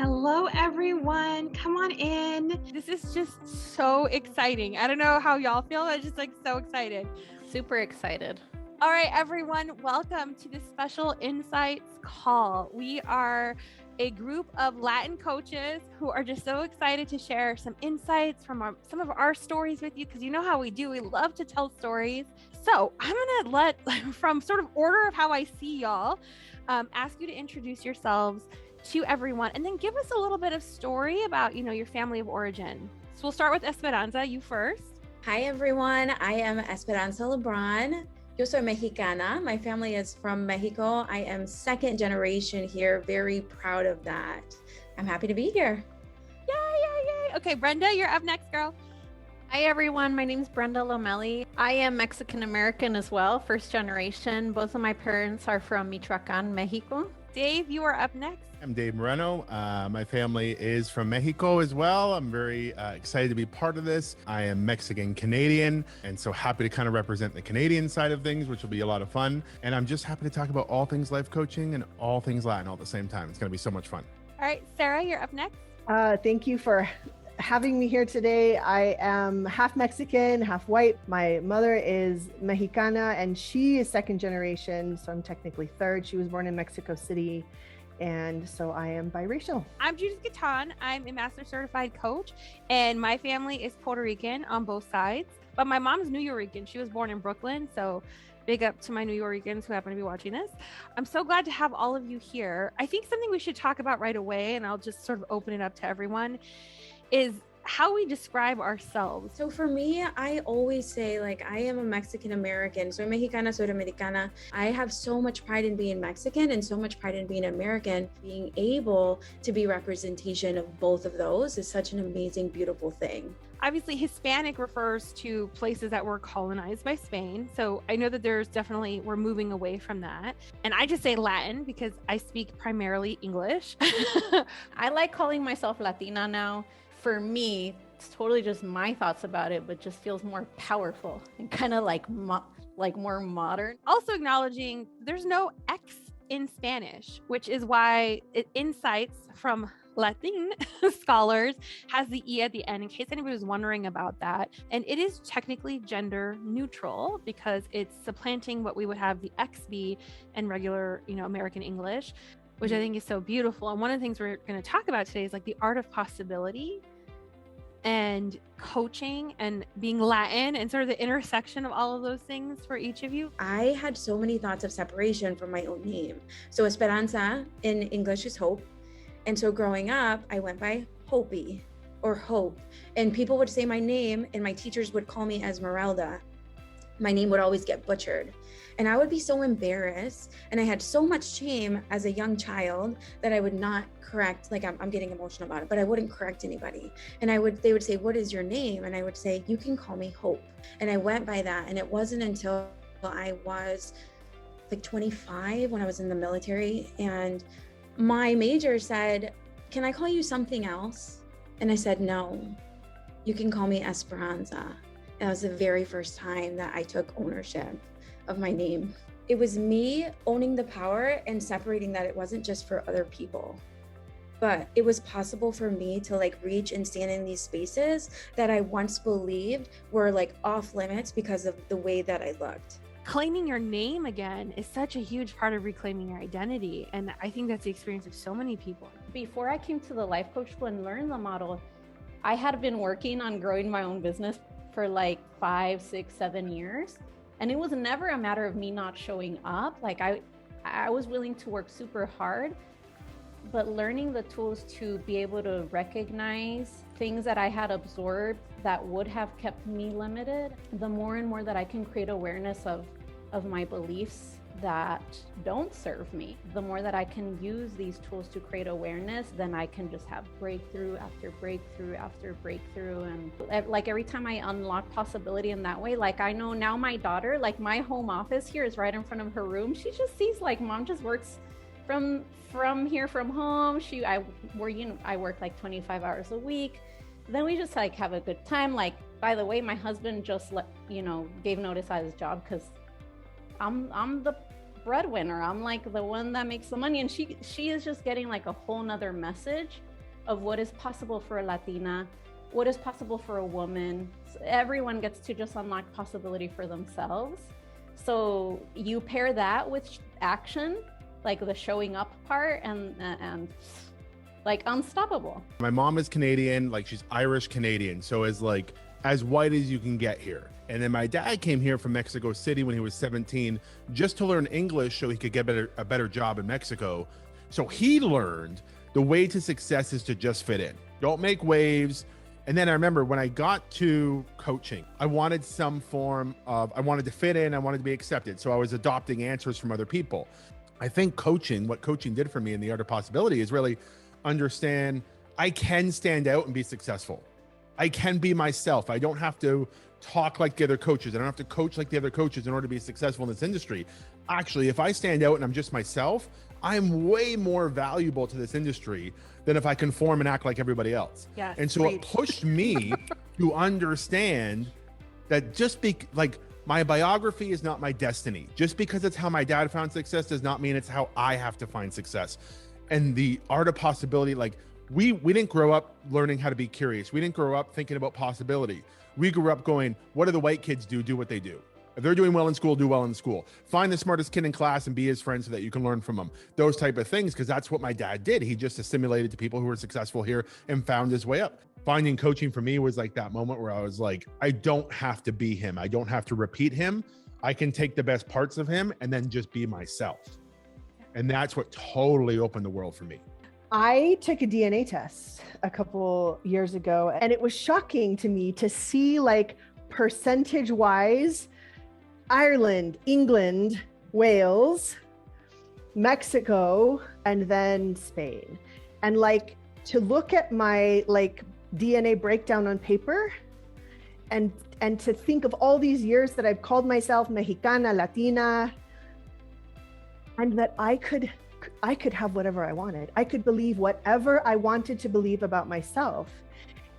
Hello, everyone. Come on in. This is just so exciting. I don't know how y'all feel. I'm just like so excited. Super excited. All right, everyone. Welcome to this special Insights call. We are a group of Latin coaches who are just so excited to share some insights from some of our stories with you, because you know how we do. We love to tell stories. So I'm going to from sort of order of how I see y'all, ask you to introduce yourselves to everyone, and then give us a little bit of story about, your family of origin. So we'll start with Esperanza, you first. Hi, everyone. I am Esperanza Lebron. Yo soy mexicana. My family is from Mexico. I am second generation here. Very proud of that. I'm happy to be here. Yay. Okay, Brenda, you're up next, girl. Hi, everyone. My name is Brenda Lomelli. I am Mexican-American as well, first generation. Both of my parents are from Michoacan, Mexico. Dave, you are up next. I'm Dave Moreno. My family is from Mexico as well. I'm very excited to be part of this. I am Mexican Canadian, and so happy to kind of represent the Canadian side of things, which will be a lot of fun. And I'm just happy to talk about all things life coaching and all things Latin all at the same time. It's going to be so much fun. All right, Sarah, you're up next. Thank you for having me here today. I am half Mexican, half white. My mother is Mexicana, and she is second generation, so I'm technically third. She was born in Mexico City, and so I am biracial. I'm Judith Gatan. I'm a master certified coach, and my family is Puerto Rican on both sides, but my mom's New Yorican. She was born in Brooklyn, so big up to my New Yorkers who happen to be watching this. I'm so glad to have all of you here. I think something we should talk about right away, and I'll just sort of open it up to everyone, is how we describe ourselves. So for me, I always say I am a Mexican American. Soy mexicana, soy americana. I have so much pride in being Mexican and so much pride in being American. Being able to be representation of both of those is such an amazing, beautiful thing. Obviously, Hispanic refers to places that were colonized by Spain. So I know that we're moving away from that. And I just say Latin because I speak primarily English. I like calling myself Latina now. For me, it's totally just my thoughts about it, but just feels more powerful and kind of like more modern. Also acknowledging there's no X in Spanish, which is why Insights from Latin scholars has the E at the end, in case anybody was wondering about that. And it is technically gender neutral because it's supplanting what we would have the X be in regular, American English, which I think is so beautiful. And one of the things we're going to talk about today is the art of possibility and coaching and being Latin and sort of the intersection of all of those things for each of you. I had so many thoughts of separation from my own name. So Esperanza in English is hope. And so growing up, I went by Hopi or Hope. And people would say my name and my teachers would call me Esmeralda. My name would always get butchered. And I would be so embarrassed. And I had so much shame as a young child that I would not correct, I'm getting emotional about it, but I wouldn't correct anybody. And they would say, what is your name? And I would say, you can call me Hope. And I went by that. And it wasn't until I was 25 when I was in the military. And my major said, can I call you something else? And I said, no, you can call me Esperanza. That was the very first time that I took ownership of my name. It was me owning the power and separating that it wasn't just for other people, but it was possible for me to reach and stand in these spaces that I once believed were off limits because of the way that I looked. Claiming your name again is such a huge part of reclaiming your identity. And I think that's the experience of so many people. Before I came to the Life Coach School and learned the model, I had been working on growing my own business for 5, 6, 7 years. And it was never a matter of me not showing up. I was willing to work super hard, but learning the tools to be able to recognize things that I had absorbed that would have kept me limited, the more and more that I can create awareness of my beliefs that don't serve me, the more that I can use these tools to create awareness, then I can just have breakthrough after breakthrough after breakthrough. And every time I unlock possibility in that way, I know now my daughter, my home office here is right in front of her room. She just sees mom just works from here from home. I work 25 hours a week. Then we just have a good time. By the way, my husband just gave notice at his job because I'm the breadwinner. I'm the one that makes the money. And she is just getting a whole nother message of what is possible for a Latina, what is possible for a woman. So everyone gets to just unlock possibility for themselves. So you pair that with action, like the showing up part, and like unstoppable. My mom is Canadian, like she's Irish Canadian, so as like as white as you can get here. And then my dad came here from Mexico City when he was 17 just to learn English so he could get a better job in Mexico. So he learned the way to success is to just fit in. Don't make waves. And then I remember when I got to coaching, I wanted some form of, I wanted to fit in, I wanted to be accepted. So I was adopting answers from other people. I think coaching, what coaching did for me in the Art of Possibility is really understand I can stand out and be successful. I can be myself. I don't have to talk like the other coaches. I don't have to coach like the other coaches in order to be successful in this industry. Actually, if I stand out and I'm just myself, I'm way more valuable to this industry than if I conform and act like everybody else. Yes, and so it pushed me to understand that like my biography is not my destiny. Just because it's how my dad found success does not mean it's how I have to find success. And the Art of Possibility, like we didn't grow up learning how to be curious. We didn't grow up thinking about possibility. We grew up going, what do the white kids do? Do what they do. If they're doing well in school, do well in school. Find the smartest kid in class and be his friend so that you can learn from them. Those type of things, because that's what my dad did. He just assimilated to people who were successful here and found his way up. Finding coaching for me was like that moment where I was like, I don't have to be him. I don't have to repeat him. I can take the best parts of him and then just be myself. And that's what totally opened the world for me. I took a DNA test a couple years ago, and it was shocking to me to see like percentage wise, Ireland, England, Wales, Mexico, and then Spain. And like to look at my like DNA breakdown on paper and to think of all these years that I've called myself Mexicana, Latina, and that I could have whatever I wanted. I could believe whatever I wanted to believe about myself.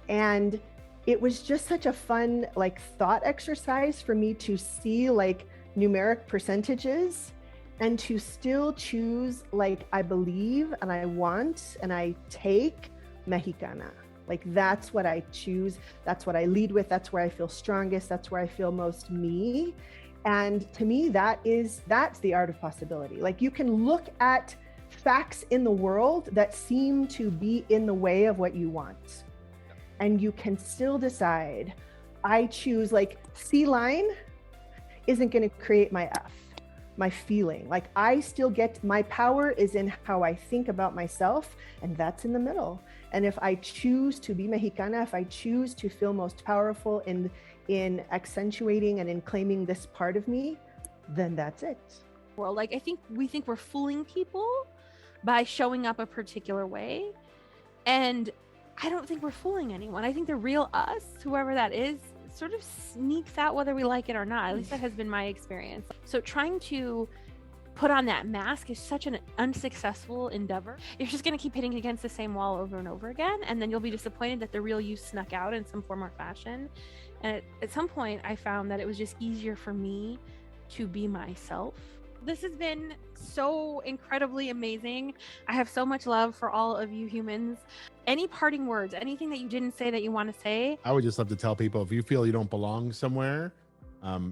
And it was just such a fun like thought exercise for me to see like numeric percentages and to still choose like I believe and I want and I take Mexicana. Like that's what I choose. That's what I lead with. That's where I feel strongest. That's where I feel most me. And to me, that's the art of possibility. Like you can look at facts in the world that seem to be in the way of what you want. And you can still decide, I choose like C line isn't going to create my F, my feeling. Like I still get, my power is in how I think about myself, and that's in the middle. And if I choose to be Mexicana, if I choose to feel most powerful in accentuating and in claiming this part of me, then that's it. Well, like we think we're fooling people by showing up a particular way. And I don't think we're fooling anyone. I think the real us, whoever that is, sort of sneaks out whether we like it or not. At least that has been my experience. So trying to put on that mask is such an unsuccessful endeavor. You're just going to keep hitting against the same wall over and over again. And then you'll be disappointed that the real you snuck out in some form or fashion. And at some point, I found that it was just easier for me to be myself. This has been so incredibly amazing. I have so much love for all of you humans. Any parting words, anything that you didn't say that you want to say? I would just love to tell people, if you feel you don't belong somewhere,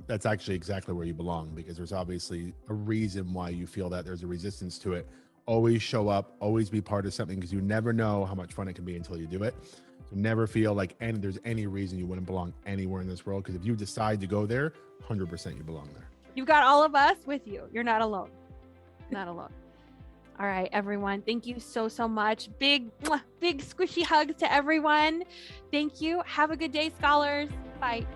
that's actually exactly where you belong, because there's obviously a reason why you feel that. There's a resistance to it. Always show up, always be part of something, because you never know how much fun it can be until you do it. So never feel like there's any reason you wouldn't belong anywhere in this world, because if you decide to go there, 100% you belong there. You've got all of us with you. You're not alone. Not alone. All right, everyone. Thank you so much. Big squishy hugs to everyone. Thank you. Have a good day, scholars. Bye.